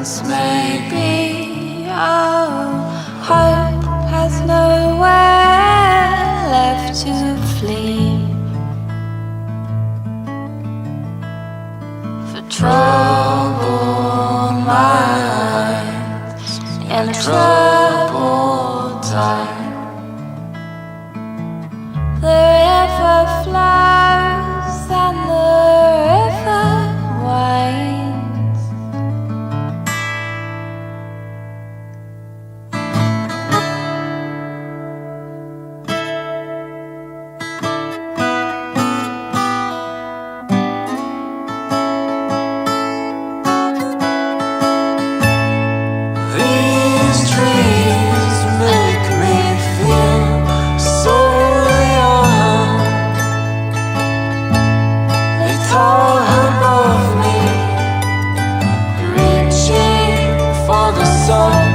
distance may be. Oh, hope has nowhere left to flee. For troubled minds in a troubled time, the river flows and the river winds. These trees make me feel so young. They tower above me, reaching for the sun.